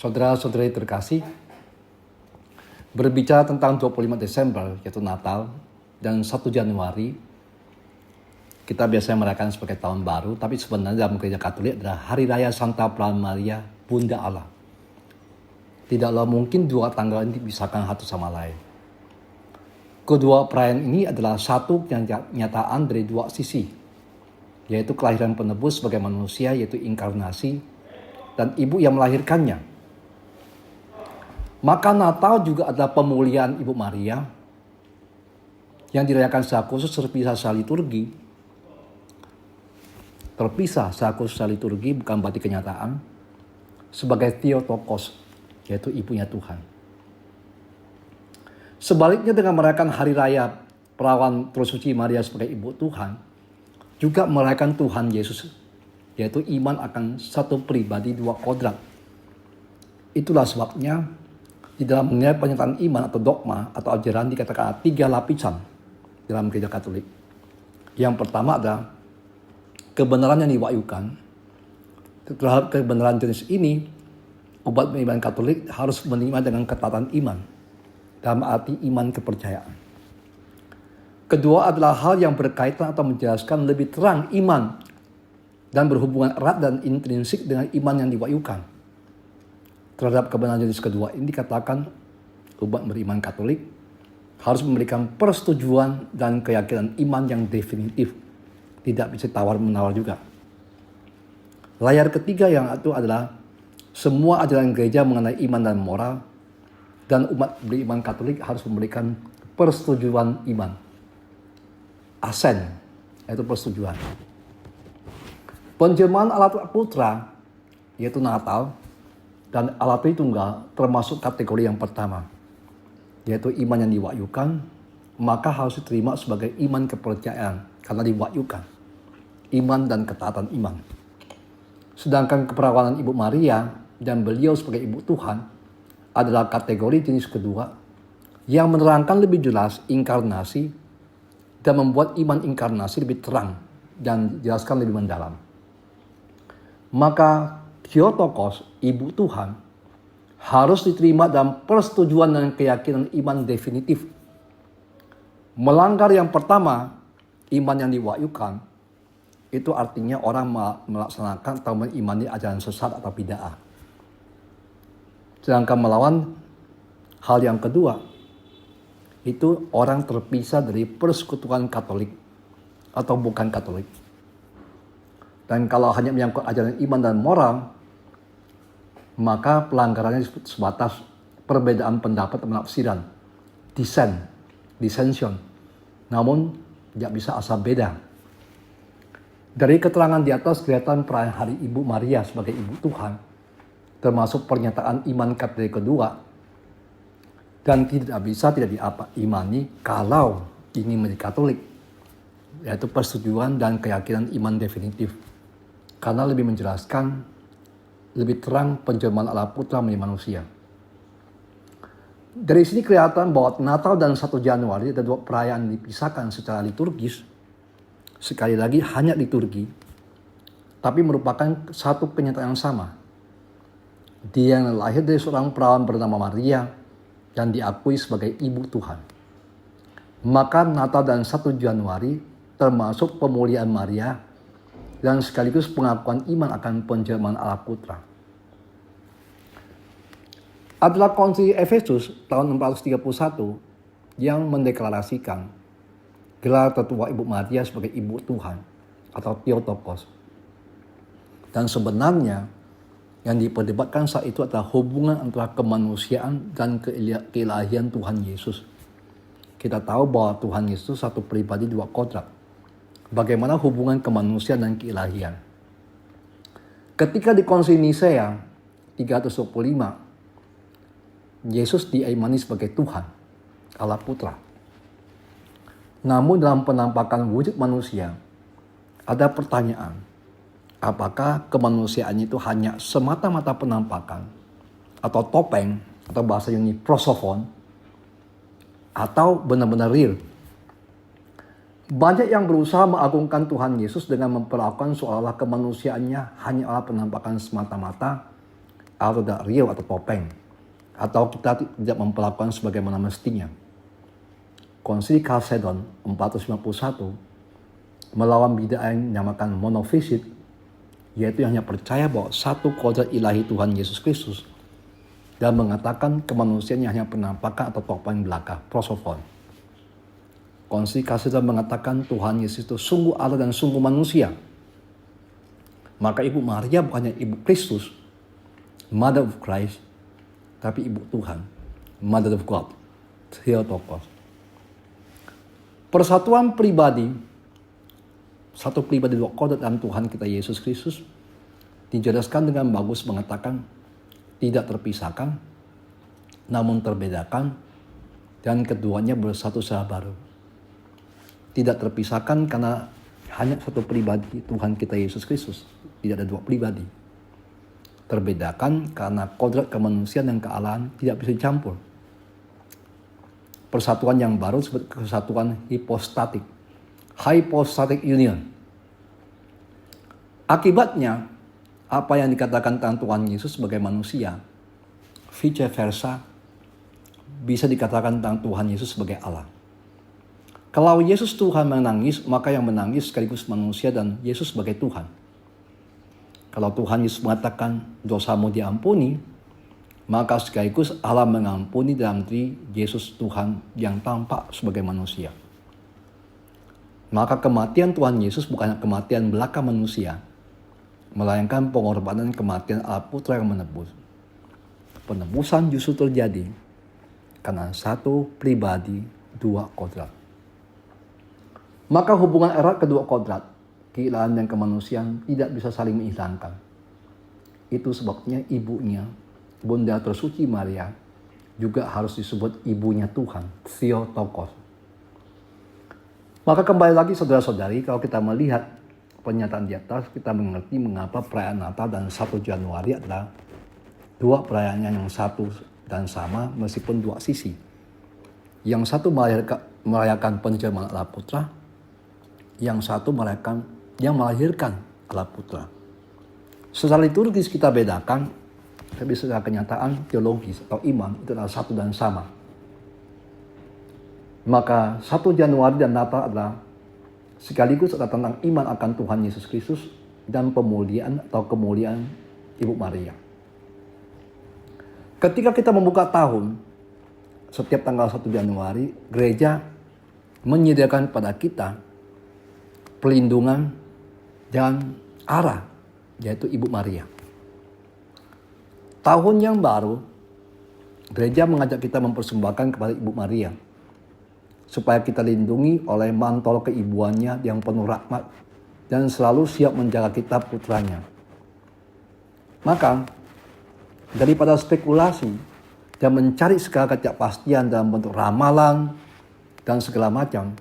Saudara-saudari terkasih, berbicara tentang 25 Desember yaitu Natal dan 1 Januari, kita biasanya merayakan sebagai tahun baru, tapi sebenarnya dalam gereja Katolik adalah Hari Raya Santa Pran Maria, Bunda Allah. Tidaklah mungkin dua tanggal ini dipisahkan satu sama lain. Kedua perayaan ini adalah satu kenyataan dari dua sisi, yaitu kelahiran penebus sebagai manusia, yaitu inkarnasi, dan ibu yang melahirkannya. Maka Natal juga adalah pemulihan Ibu Maria yang dirayakan secara khusus terpisah secara liturgi. Terpisah secara khusus secara liturgi bukan berarti kenyataan, sebagai Theotokos, yaitu ibunya Tuhan. Sebaliknya dengan merayakan hari raya perawan Terus Suci Maria sebagai ibu Tuhan, juga merayakan Tuhan Yesus, yaitu iman akan satu pribadi dua kodrat. Itulah sebabnya di dalam menilai pernyataan iman atau dogma atau ajaran dikatakan ada 3 lapisan dalam gereja Katolik. Yang pertama adalah kebenaran yang diwahyukan. Terhadap kebenaran jenis ini, umat beriman Katolik harus menerima dengan ketatan iman, dalam arti iman kepercayaan. Kedua adalah hal yang berkaitan atau menjelaskan lebih terang iman dan berhubungan erat dan intrinsik dengan iman yang diwahyukan. Terhadap kebenaran jenis kedua ini dikatakan umat beriman Katolik harus memberikan persetujuan dan keyakinan iman yang definitif, tidak bisa tawar-menawar juga. Layar ketiga yang itu adalah semua ajaran gereja mengenai iman dan moral, dan umat beriman Katolik harus memberikan persetujuan iman. Asen, yaitu persetujuan. Penjelmaan Allah Putra, yaitu Natal, dan Allah Tritunggal termasuk kategori yang pertama, yaitu iman yang diwahyukan, maka harus diterima sebagai iman kepercayaan karena diwahyukan. Iman dan ketaatan iman. Sedangkan keperawanan Ibu Maria dan beliau sebagai Ibu Tuhan adalah kategori jenis kedua yang menerangkan lebih jelas inkarnasi dan membuat iman inkarnasi lebih terang dan dijelaskan lebih mendalam. Maka Theotokos, Ibu Tuhan, harus diterima dalam persetujuan dan keyakinan iman definitif. Melanggar yang pertama, iman yang diwahyukan, itu artinya orang melaksanakan atau mengimani ajaran sesat atau bid'ah. Sedangkan melawan hal yang kedua, itu orang terpisah dari persekutuan Katolik atau bukan Katolik. Dan kalau hanya menyangkut ajaran iman dan moral, maka pelanggarannya sebatas perbedaan pendapat dan penafsiran, dissension. Namun tidak bisa asal beda. Dari keterangan di atas kelihatan perayaan Hari Ibu Maria sebagai Ibu Tuhan, termasuk pernyataan iman kategori kedua, dan tidak diimani kalau ingin menjadi Katolik, yaitu persetujuan dan keyakinan iman definitif, karena lebih menjelaskan, lebih terang penjelmaan Allah Putra menjadi manusia. Dari sini kelihatan bahwa Natal dan 1 Januari ada dua perayaan dipisahkan secara liturgis, sekali lagi hanya liturgi, tapi merupakan satu kenyataan yang sama. Dia yang lahir dari seorang perawan bernama Maria yang diakui sebagai Ibu Tuhan. Maka Natal dan 1 Januari termasuk pemulihan Maria dan sekaligus pengakuan iman akan penjelmaan Allah Putra. Adalah Konsili Efesus tahun 431 yang mendeklarasikan gelar tertua Ibu Maria sebagai Ibu Tuhan atau Theotokos. Dan sebenarnya yang diperdebatkan saat itu adalah hubungan antara kemanusiaan dan keilahian Tuhan Yesus. Kita tahu bahwa Tuhan Yesus satu pribadi dua kodrat. Bagaimana hubungan kemanusiaan dan keilahian? Ketika di Konsili Nisea 325, Yesus diimani sebagai Tuhan, Allah Putra. Namun dalam penampakan wujud manusia, ada pertanyaan, apakah kemanusiaan itu hanya semata-mata penampakan, atau topeng, atau bahasa Yunani prosopon, atau benar-benar real? Banyak yang berusaha mengagungkan Tuhan Yesus dengan memperlakukan seolah-olah kemanusiaannya hanya penampakan semata-mata atau tidak riau atau topeng, atau kita tidak memperlakukan sebagaimana mestinya. Konsili Chalcedon 451 melawan bid'ah yang dinamakan monofisit, yaitu hanya percaya bahwa satu kodrat ilahi Tuhan Yesus Kristus dan mengatakan kemanusiaannya hanya penampakan atau topeng belaka, prosofon. Konsili Chalcedon mengatakan Tuhan Yesus itu sungguh Allah dan sungguh manusia. Maka Ibu Maria bukannya Ibu Kristus, Mother of Christ, tapi Ibu Tuhan, Mother of God, Theotokos. Persatuan pribadi, satu pribadi dua kodrat dalam Tuhan kita Yesus Kristus, dijelaskan dengan bagus mengatakan tidak terpisahkan, namun terbedakan, dan keduanya bersatu secara baru. Tidak terpisahkan karena hanya satu pribadi Tuhan kita Yesus Kristus, tidak ada dua pribadi. Terbedakan karena kodrat kemanusiaan dan kealahan tidak bisa dicampur. Persatuan yang baru seperti kesatuan hipostatik, hypostatic union. Akibatnya, apa yang dikatakan tentang Tuhan Yesus sebagai manusia, vice versa, bisa dikatakan tentang Tuhan Yesus sebagai Allah. Kalau Yesus Tuhan menangis, maka yang menangis sekaligus manusia dan Yesus sebagai Tuhan. Kalau Tuhan Yesus mengatakan dosamu diampuni, maka sekaligus Allah mengampuni dalam diri Yesus Tuhan yang tampak sebagai manusia. Maka kematian Tuhan Yesus bukan kematian belaka manusia, melainkan pengorbanan kematian Allah Putra yang menebus. Penebusan justru terjadi karena satu pribadi dua kodrat. Maka hubungan erat kedua kodrat, keilahan dan kemanusiaan tidak bisa saling menghilangkan. Itu sebabnya ibunya, Bunda Tersuci Maria, juga harus disebut ibunya Tuhan, Theotokos. Maka kembali lagi saudara-saudari, kalau kita melihat pernyataan di atas, kita mengerti mengapa perayaan Natal dan 1 Januari adalah dua perayaan yang satu dan sama meskipun dua sisi. Yang satu merayakan penjeruan Allah Putra, yang satu yang melahirkan Allah Putra. Secara liturgis kita bedakan, tapi secara kenyataan teologis atau iman itu adalah satu dan sama. Maka 1 Januari dan Natal adalah sekaligus adalah tentang iman akan Tuhan Yesus Kristus dan pemuliaan atau kemuliaan Ibu Maria. Ketika kita membuka tahun, setiap tanggal 1 Januari, gereja menyediakan pada kita pelindungan dan arah, yaitu Ibu Maria. Tahun yang baru, gereja mengajak kita mempersembahkan kepada Ibu Maria, supaya kita lindungi oleh mantel keibuannya yang penuh rahmat dan selalu siap menjaga kita putranya. Maka, daripada spekulasi dan mencari segala ketidakpastian dalam bentuk ramalan dan segala macam,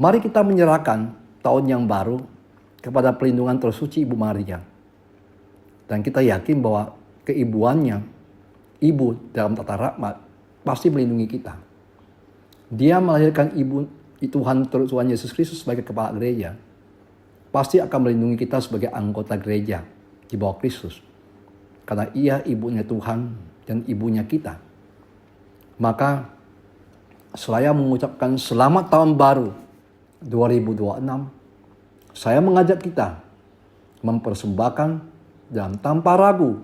mari kita menyerahkan tahun yang baru kepada perlindungan tersuci Ibu Maria. Dan kita yakin bahwa keibuannya, ibu dalam tata rahmat, pasti melindungi kita. Dia melahirkan ibu Tuhan Yesus Kristus sebagai kepala gereja, pasti akan melindungi kita sebagai anggota gereja di bawah Kristus. Karena ia ibunya Tuhan dan ibunya kita. Maka saya mengucapkan selamat tahun baru 2026. Saya mengajak kita mempersembahkan dan tanpa ragu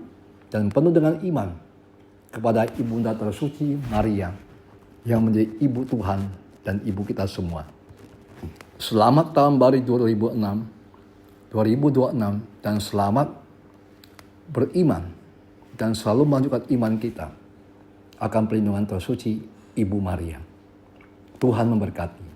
dan penuh dengan iman kepada Ibunda Tersuci Maria yang menjadi ibu Tuhan dan ibu kita semua. Selamat tahun baru 2026 dan selamat beriman dan selalu melanjutkan iman kita akan perlindungan tersuci Ibu Maria. Tuhan memberkati.